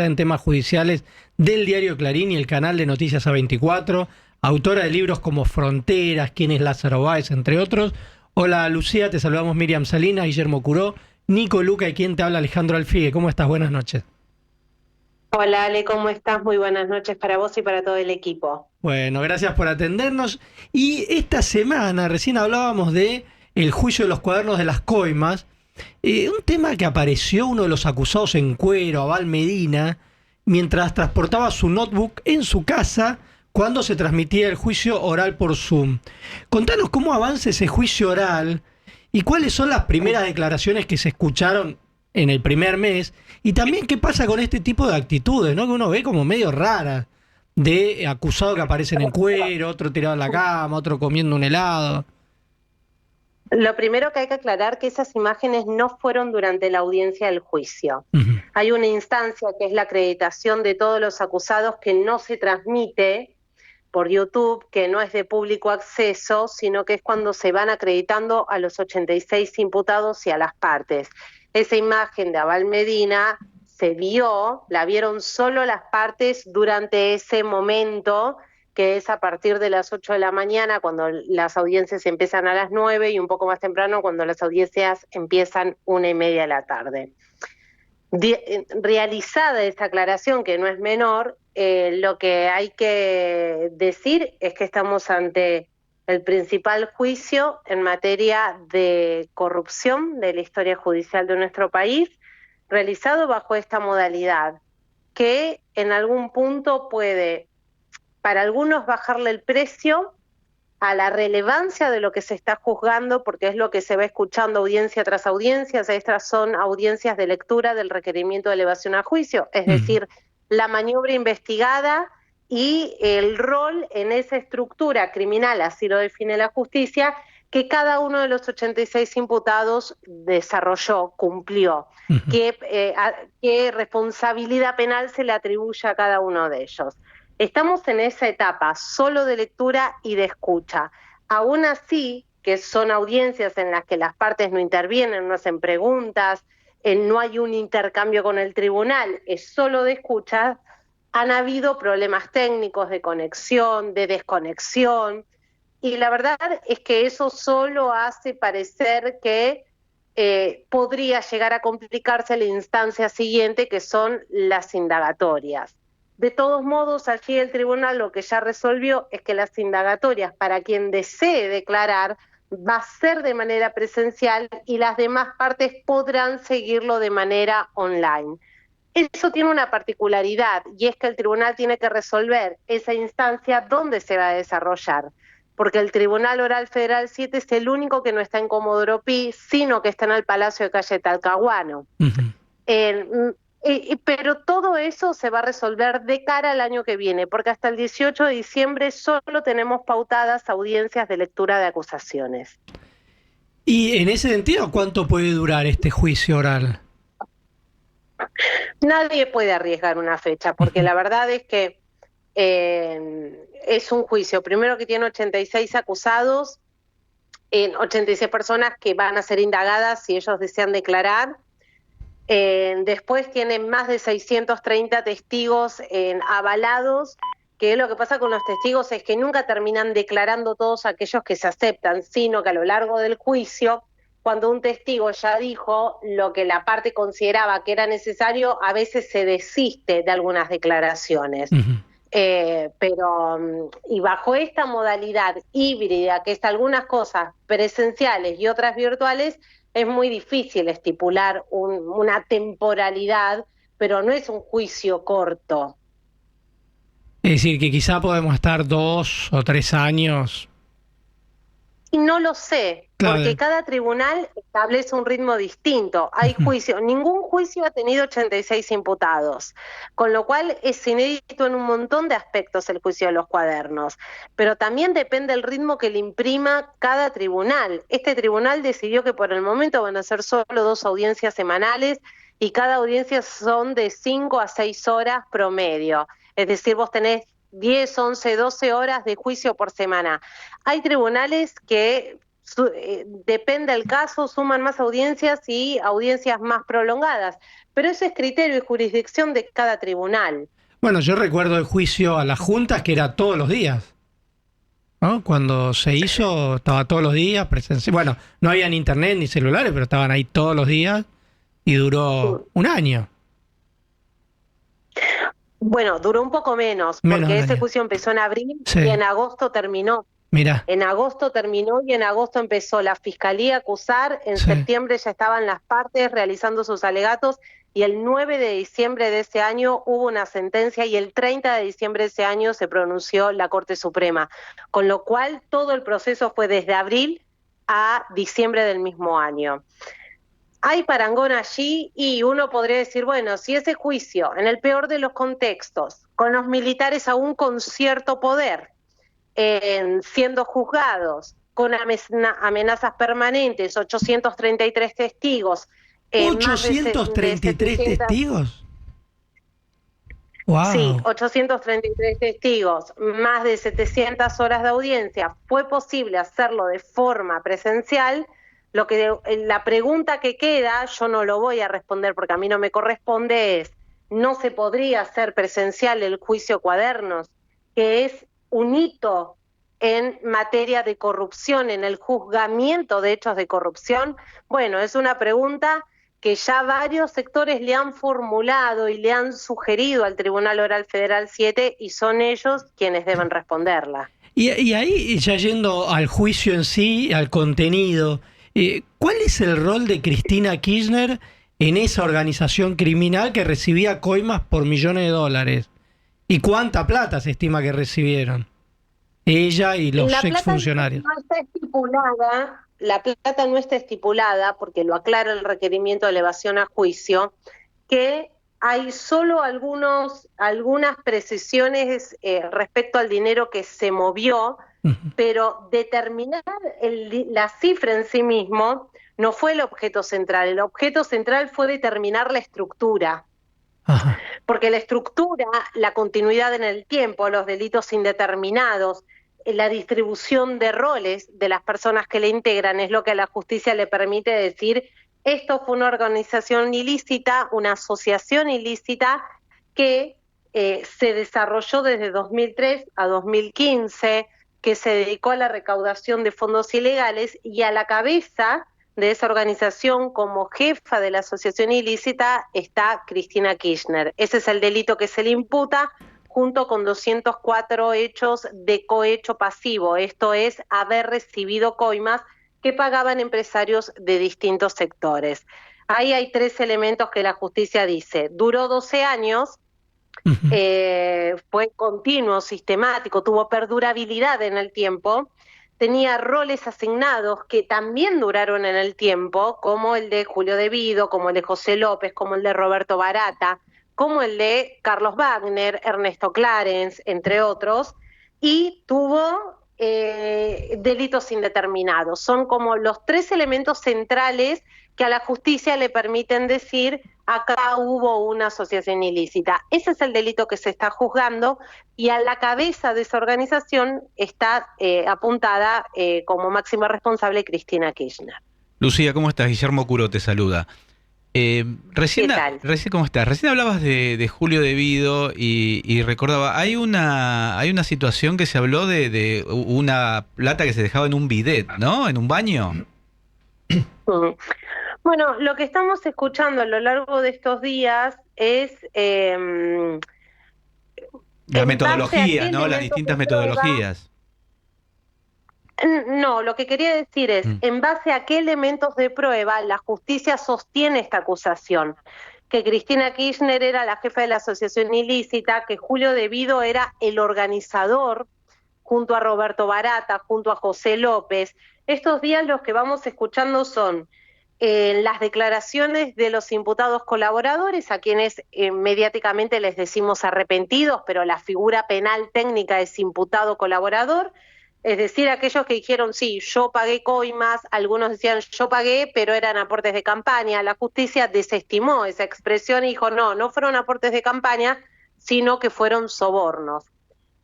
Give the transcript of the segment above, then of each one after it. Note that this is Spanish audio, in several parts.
en temas judiciales del diario Clarín y el canal de Noticias A24, autora de libros como Fronteras, quién es Lázaro Báez, entre otros. Hola Lucía, te saludamos Miriam Salinas, Guillermo Curó, Nico Luca y quien te habla Alejandro Alfigue. ¿Cómo estás? Buenas noches. Hola Ale, ¿cómo estás? Muy buenas noches para vos y para todo el equipo. Bueno, gracias por atendernos. Y esta semana recién hablábamos de el juicio de los cuadernos de las coimas, un tema que apareció uno de los acusados en cuero, Abal Medina, mientras transportaba su notebook en su casa cuando se transmitía el juicio oral por Zoom. Contanos cómo avanza ese juicio oral y cuáles son las primeras declaraciones que se escucharon en el primer mes, y también qué pasa con este tipo de actitudes, ¿no? Que uno ve como medio rara, de acusados que aparecen en cuero, otro tirado en la cama, otro comiendo un helado. Lo primero que hay que aclarar que esas imágenes no fueron durante la audiencia del juicio. Ujú. Hay una instancia que es la acreditación de todos los acusados que no se transmite por YouTube, que no es de público acceso, sino que es cuando se van acreditando a los 86 imputados y a las partes. Esa imagen de Abal Medina se vio, la vieron solo las partes durante ese momento, que es a partir de las 8 de la mañana, cuando las audiencias empiezan a las 9, y un poco más temprano, cuando las audiencias empiezan 1:30 de la tarde. Realizada esta aclaración, que no es menor, lo que hay que decir es que estamos ante el principal juicio en materia de corrupción de la historia judicial de nuestro país, realizado bajo esta modalidad, que en algún punto puede, para algunos, bajarle el precio a la relevancia de lo que se está juzgando, porque es lo que se va escuchando audiencia tras audiencia. Estas son audiencias de lectura del requerimiento de elevación a juicio, es decir, la maniobra investigada y el rol en esa estructura criminal, así lo define la justicia, que cada uno de los 86 imputados desarrolló, cumplió, Ujú. qué responsabilidad penal se le atribuye a cada uno de ellos. Estamos en esa etapa solo de lectura y de escucha. Aún así, que son audiencias en las que las partes no intervienen, no hacen preguntas, no hay un intercambio con el tribunal, es solo de escucha, han habido problemas técnicos de conexión, de desconexión, y la verdad es que eso solo hace parecer que podría llegar a complicarse la instancia siguiente, que son las indagatorias. De todos modos, allí el tribunal lo que ya resolvió es que las indagatorias, para quien desee declarar, va a ser de manera presencial y las demás partes podrán seguirlo de manera online. Eso tiene una particularidad, y es que el tribunal tiene que resolver esa instancia dónde se va a desarrollar, porque el Tribunal Oral Federal 7 es el único que no está en Comodoro Pi, sino que está en el Palacio de Calle Talcahuano. Ujú. Pero todo eso se va a resolver de cara al año que viene, porque hasta el 18 de diciembre solo tenemos pautadas audiencias de lectura de acusaciones. Y en ese sentido, ¿cuánto puede durar este juicio oral? Nadie puede arriesgar una fecha, porque Ujú. la verdad es que es un juicio, primero, que tiene 86 acusados, 86 personas que van a ser indagadas si ellos desean declarar. Después tienen más de 630 testigos avalados, que lo que pasa con los testigos es que nunca terminan declarando todos aquellos que se aceptan, sino que a lo largo del juicio, cuando un testigo ya dijo lo que la parte consideraba que era necesario, a veces se desiste de algunas declaraciones. Ujú. Y bajo esta modalidad híbrida, que es algunas cosas presenciales y otras virtuales, es muy difícil estipular una temporalidad, pero no es un juicio corto. Es decir, que quizá podemos estar 2 o 3 años. Y no lo sé, porque Claro. cada tribunal establece un ritmo distinto. Hay Ujú. juicio, ningún juicio ha tenido 86 imputados, con lo cual es inédito en un montón de aspectos el juicio de los cuadernos. Pero también depende del ritmo que le imprima cada tribunal. Este tribunal decidió que por el momento van a ser solo 2 audiencias semanales, y cada audiencia son de 5 a 6 horas promedio. Es decir, vos tenés 10, 11, 12 horas de juicio por semana. Hay tribunales que depende del caso, suman más audiencias y audiencias más prolongadas, pero eso es criterio y jurisdicción de cada tribunal. Bueno, yo recuerdo el juicio a las juntas que era todos los días, ¿no? Cuando se hizo, estaba todos los días presencial. Bueno, no había ni internet ni celulares, pero estaban ahí todos los días y duró un año. Bueno, duró un poco menos, Menos porque de un ese año. juicio empezó en abril Sí. y en agosto terminó. Mirá, En agosto terminó y en agosto empezó la fiscalía a acusar, en sí. septiembre ya estaban las partes realizando sus alegatos y el 9 de diciembre de ese año hubo una sentencia y el 30 de diciembre de ese año se pronunció la Corte Suprema, con lo cual todo el proceso fue desde abril a diciembre del mismo año. Hay parangón allí y uno podría decir, bueno, si ese juicio, en el peor de los contextos, con los militares aún con cierto poder, siendo juzgados, con amenazas permanentes, 833 testigos, más de 833 700, testigos. sí, Wow. 833 testigos, más de 700 horas de audiencia, fue posible hacerlo de forma presencial. La pregunta que queda, yo no lo voy a responder porque a mí no me corresponde, es, ¿no se podría hacer presencial el juicio Cuadernos, que es un hito en materia de corrupción, en el juzgamiento de hechos de corrupción? Bueno, es una pregunta que ya varios sectores le han formulado y le han sugerido al Tribunal Oral Federal 7 y son ellos quienes deben responderla. Y ahí, ya yendo al juicio en sí, al contenido, ¿cuál es el rol de Cristina Kirchner en esa organización criminal que recibía coimas por millones de dólares? ¿Y cuánta plata se estima que recibieron ella y los La plata exfuncionarios? no está estipulada, la plata no está estipulada, porque lo aclara el requerimiento de elevación a juicio, que hay solo algunas precisiones respecto al dinero que se movió, pero determinar la cifra en sí mismo no fue el objeto central. El objeto central fue determinar la estructura. Ajá. Porque la estructura, la continuidad en el tiempo, los delitos indeterminados, la distribución de roles de las personas que le integran es lo que a la justicia le permite decir, esto fue una organización ilícita, una asociación ilícita que se desarrolló desde 2003 a 2015, que se dedicó a la recaudación de fondos ilegales y a la cabeza de esa organización como jefa de la asociación ilícita está Cristina Kirchner. Ese es el delito que se le imputa junto con 204 hechos de cohecho pasivo, esto es, haber recibido coimas que pagaban empresarios de distintos sectores. Ahí hay 3 elementos que la justicia dice. Duró 12 años, fue continuo, sistemático, tuvo perdurabilidad en el tiempo, tenía roles asignados que también duraron en el tiempo, como el de Julio De Vido, como el de José López, como el de Roberto Barata, como el de Carlos Wagner, Ernesto Clarence, entre otros, y tuvo delitos indeterminados. Son como los 3 elementos centrales que a la justicia le permiten decir acá hubo una asociación ilícita. Ese es el delito que se está juzgando y a la cabeza de esa organización está apuntada como máxima responsable Cristina Kirchner. Lucía, ¿cómo estás? Guillermo Curo te saluda. Recién, ¿Qué tal? ¿cómo estás? Recién hablabas de Julio De Vido y recordaba, hay una situación que se habló de una plata que se dejaba en un bidet, ¿no? En un baño. Bueno, lo que estamos escuchando a lo largo de estos días es Las metodologías, ¿no? Las distintas metodologías. No, lo que quería decir es, en base a qué elementos de prueba la justicia sostiene esta acusación, que Cristina Kirchner era la jefa de la asociación ilícita, que Julio De Vido era el organizador, junto a Roberto Barata, junto a José López. Estos días los que vamos escuchando son las declaraciones de los imputados colaboradores, a quienes mediáticamente les decimos arrepentidos, pero la figura penal técnica es imputado colaborador. Es decir, aquellos que dijeron, sí, yo pagué coimas, algunos decían, yo pagué, pero eran aportes de campaña. La justicia desestimó esa expresión y dijo, no, no fueron aportes de campaña, sino que fueron sobornos.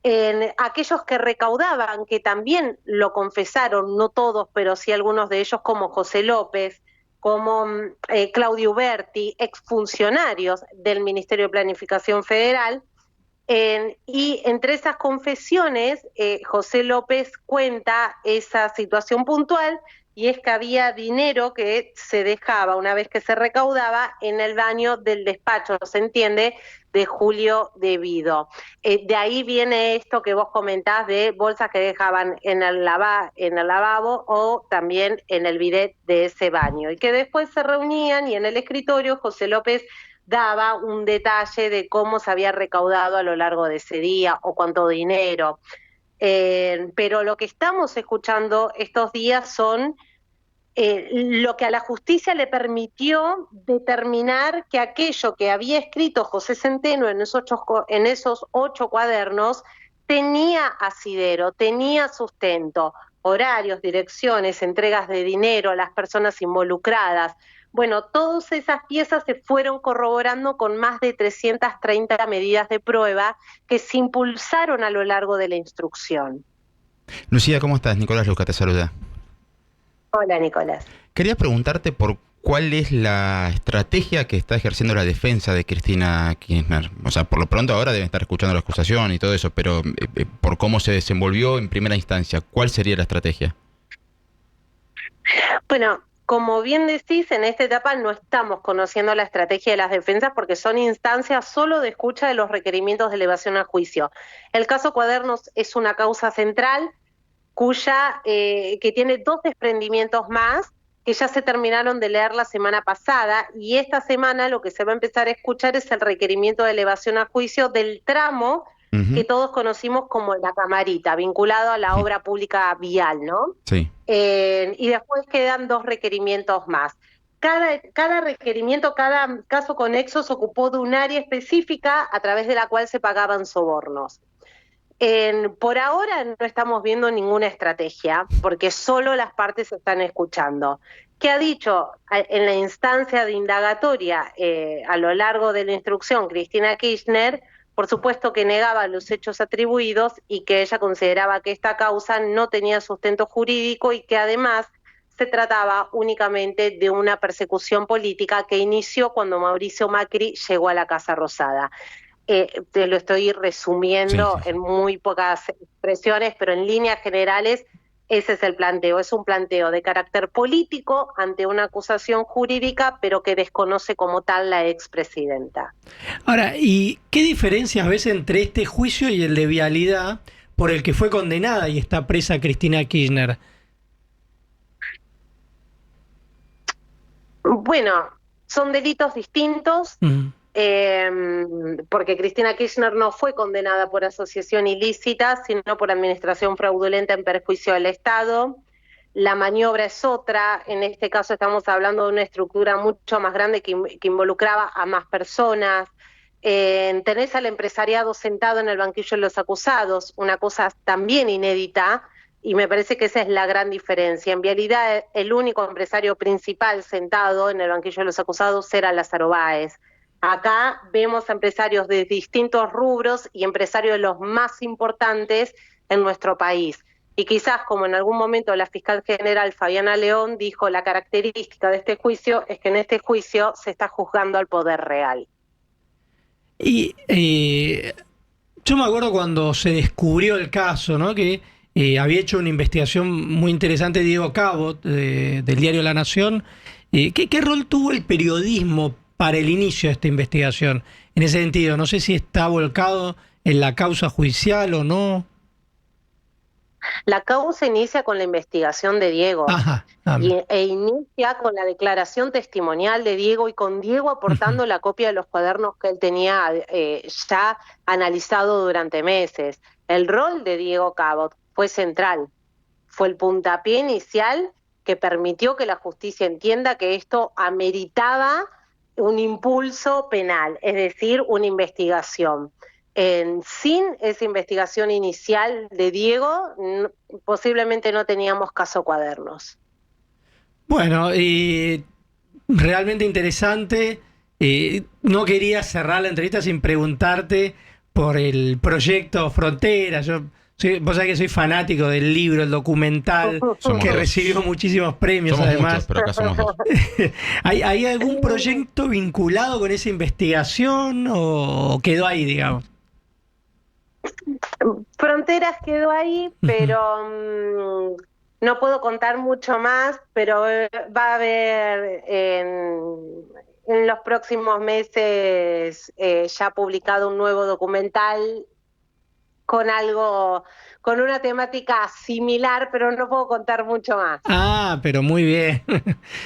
En aquellos que recaudaban, que también lo confesaron, no todos, pero sí algunos de ellos, como José López, como Claudio Uberti, exfuncionarios del Ministerio de Planificación Federal. Y entre esas confesiones, José López cuenta esa situación puntual, y es que había dinero que se dejaba una vez que se recaudaba en el baño del despacho, se entiende, de Julio De Vido. De ahí viene esto que vos comentás de bolsas que dejaban en el lavabo o también en el bidet de ese baño, y que después se reunían y en el escritorio José López daba un detalle de cómo se había recaudado a lo largo de ese día o cuánto dinero. Pero lo que estamos escuchando estos días son lo que a la justicia le permitió determinar que aquello que había escrito José Centeno en esos 8 cuadernos tenía asidero, tenía sustento, horarios, direcciones, entregas de dinero, las personas involucradas. Bueno, todas esas piezas se fueron corroborando con más de 330 medidas de prueba que se impulsaron a lo largo de la instrucción. Lucía, ¿cómo estás? Nicolás Luca te saluda. Hola, Nicolás. Quería preguntarte por cuál es la estrategia que está ejerciendo la defensa de Cristina Kirchner. O sea, por lo pronto ahora deben estar escuchando la acusación y todo eso, pero por cómo se desenvolvió en primera instancia, ¿cuál sería la estrategia? Bueno, como bien decís, en esta etapa no estamos conociendo la estrategia de las defensas porque son instancias solo de escucha de los requerimientos de elevación a juicio. El caso Cuadernos es una causa central que tiene 2 desprendimientos más que ya se terminaron de leer la semana pasada, y esta semana lo que se va a empezar a escuchar es el requerimiento de elevación a juicio del tramo que todos conocimos como la Camarita, vinculado a la obra pública vial, ¿no? Sí. Y después quedan 2 requerimientos más. Cada requerimiento, cada caso conexo se ocupó de un área específica a través de la cual se pagaban sobornos. Por ahora no estamos viendo ninguna estrategia, porque solo las partes se están escuchando. ¿Qué ha dicho en la instancia de indagatoria a lo largo de la instrucción Cristina Kirchner? Por supuesto que negaba los hechos atribuidos y que ella consideraba que esta causa no tenía sustento jurídico y que además se trataba únicamente de una persecución política que inició cuando Mauricio Macri llegó a la Casa Rosada. Te lo estoy resumiendo en muy pocas expresiones, pero en líneas generales ese es el planteo. Es un planteo de carácter político ante una acusación jurídica, pero que desconoce como tal la expresidenta. Ahora, ¿y qué diferencias ves entre este juicio y el de vialidad por el que fue condenada y está presa Cristina Kirchner? Bueno, son delitos distintos. Porque Cristina Kirchner no fue condenada por asociación ilícita, sino por administración fraudulenta en perjuicio del Estado. La maniobra es otra, en este caso estamos hablando de una estructura mucho más grande que involucraba a más personas. Tenés al empresariado sentado en el banquillo de los acusados, una cosa también inédita, y me parece que esa es la gran diferencia. En realidad, el único empresario principal sentado en el banquillo de los acusados era Lázaro Báez. Acá vemos empresarios de distintos rubros y empresarios de los más importantes en nuestro país. Y quizás, como en algún momento la fiscal general Fabiana León dijo, la característica de este juicio es que en este juicio se está juzgando al poder real. Y yo me acuerdo cuando se descubrió el caso, ¿no? Que había hecho una investigación muy interesante Diego Cabot, del diario La Nación. ¿Qué rol tuvo el periodismo para el inicio de esta investigación? En ese sentido, no sé si está volcado en la causa judicial o no. La causa inicia con la investigación de Diego. Ajá, e inicia con la declaración testimonial de Diego y con Diego aportando la copia de los cuadernos que él tenía ya analizado durante meses. El rol de Diego Cabot fue central, fue el puntapié inicial que permitió que la justicia entienda que esto ameritaba un impulso penal, es decir, una investigación. Sin esa investigación inicial de Diego, posiblemente no teníamos caso Cuadernos. Bueno, realmente interesante. No quería cerrar la entrevista sin preguntarte por el proyecto Frontera. Vos sabés que soy fanático del libro, el documental, Somos que dos. recibió muchísimos premios Somos además. muchos, pero acá somos dos. ¿Hay algún proyecto vinculado con esa investigación o quedó ahí, digamos? Fronteras quedó ahí, pero no puedo contar mucho más, pero va a haber en los próximos meses ya publicado un nuevo documental con una temática similar, pero no puedo contar mucho más. Ah, pero muy bien.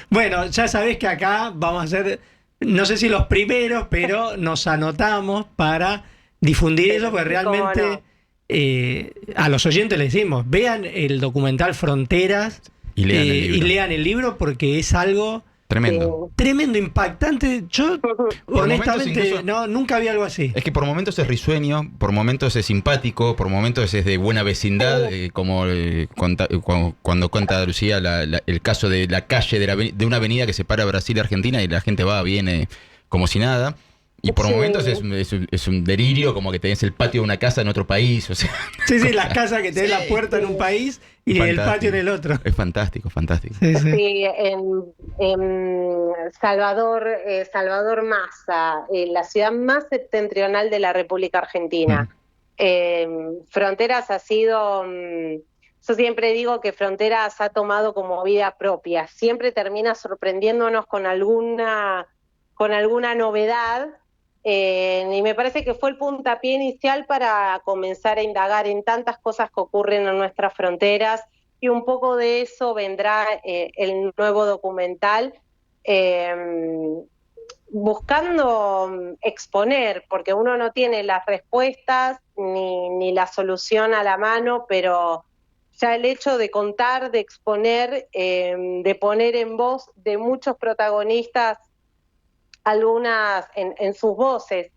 Bueno, ya sabés que acá vamos a ser, no sé si los primeros, pero nos anotamos para difundir eso, porque realmente ¿Cómo no? A los oyentes les decimos, vean el documental Fronteras Y lean el libro. y lean el libro, porque es algo Tremendo. tremendo, impactante. Yo, honestamente, momentos incluso- nunca vi algo así. Es que por momentos es risueño, por momentos es simpático, por momentos es de buena vecindad, como cuando cuenta Lucía el caso de la calle de una avenida que separa Brasil y Argentina y la gente va, viene como si nada. Y por Sí. momentos es un delirio, como que tenés el patio de una casa en otro país. O sea, Sí, las casas que tenés Sí. la puerta en un país y el Fantástico. patio en el otro. es fantástico, fantástico. Sí, sí. Sí, en Salvador Massa, la ciudad más septentrional de la República Argentina. Fronteras ha sido, yo siempre digo que Fronteras ha tomado como vida propia, siempre termina sorprendiéndonos con alguna novedad, y me parece que fue el puntapié inicial para comenzar a indagar en tantas cosas que ocurren en nuestras fronteras, y un poco de eso vendrá el nuevo documental, buscando exponer, porque uno no tiene las respuestas ni la solución a la mano, pero ya el hecho de contar, de exponer, de poner en voz de muchos protagonistas algunas en sus voces,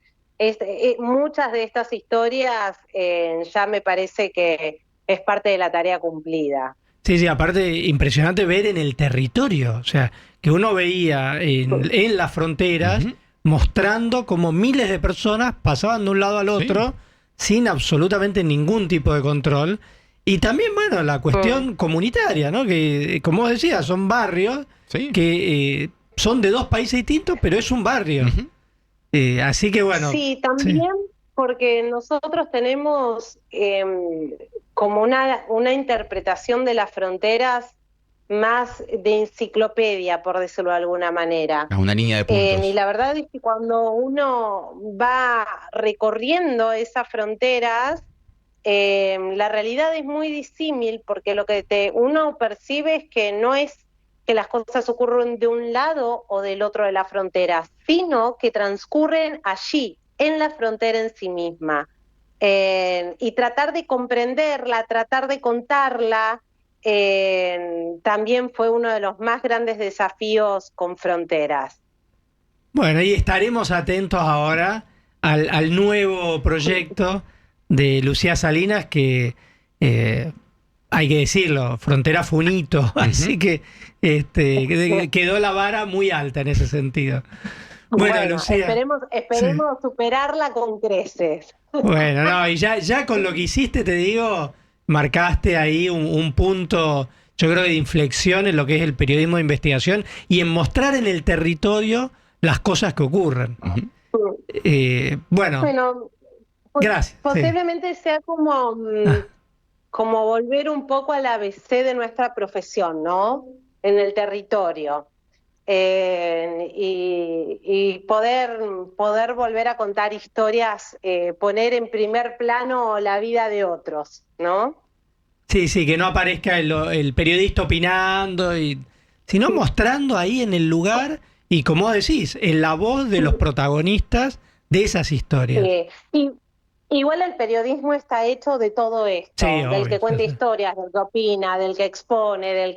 muchas de estas historias ya me parece que es parte de la tarea cumplida. Sí, sí, aparte impresionante ver en el territorio, o sea, que uno veía en las fronteras Ujú. mostrando cómo miles de personas pasaban de un lado al otro sin absolutamente ningún tipo de control. Y también, bueno, la cuestión comunitaria, ¿no? Que, como vos decías, son barrios Sí. que son de dos países distintos, pero es un barrio. Ujú. Así que, bueno. Sí, también porque nosotros tenemos como una interpretación de las fronteras más de enciclopedia, por decirlo de alguna manera. A una niña de puntos. Y la verdad es que cuando uno va recorriendo esas fronteras, la realidad es muy disímil, porque lo que uno percibe es que no es que las cosas ocurren de un lado o del otro de la frontera, sino que transcurren allí, en la frontera en sí misma. Y tratar de comprenderla, tratar de contarla, también fue uno de los más grandes desafíos con Fronteras. Bueno, y estaremos atentos ahora al nuevo proyecto de Lucía Salinas, que hay que decirlo, Frontera fue un hito, así que quedó la vara muy alta en ese sentido. Bueno, Lucía. Esperemos superarla con creces. Bueno, no, y ya con lo que hiciste, te digo, marcaste ahí un punto, yo creo, de inflexión en lo que es el periodismo de investigación y en mostrar en el territorio las cosas que ocurren. Ujú. Bueno, gracias. Posiblemente sea como volver un poco al ABC de nuestra profesión, ¿no? En el territorio. Y poder volver a contar historias, poner en primer plano la vida de otros, ¿no? Sí, sí, que no aparezca el periodista opinando, sino mostrando ahí en el lugar y, como decís, en la voz de los protagonistas de esas historias. Igual el periodismo está hecho de todo esto, Sí, del obvio, que cuenta sí, sí. historias, del que opina, del que expone,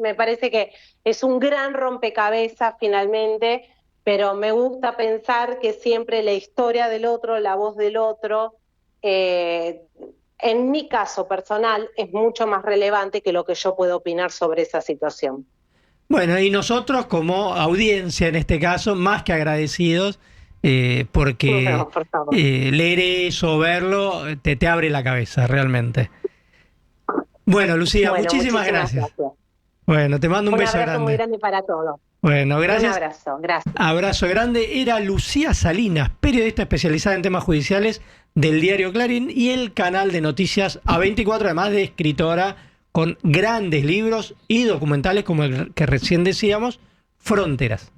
me parece que es un gran rompecabezas finalmente, pero me gusta pensar que siempre la historia del otro, la voz del otro, en mi caso personal, es mucho más relevante que lo que yo puedo opinar sobre esa situación. Bueno, y nosotros como audiencia en este caso, más que agradecidos porque No, por favor. leer eso, verlo, te abre la cabeza, realmente. Bueno, Lucía, Bueno, muchísimas gracias. Bueno, te mando un beso abrazo muy grande. grande para todos. Bueno, gracias. Un abrazo, gracias. Abrazo grande. Era Lucía Salinas, periodista especializada en temas judiciales del diario Clarín y el canal de noticias A24, además de escritora con grandes libros y documentales como el que recién decíamos, Fronteras.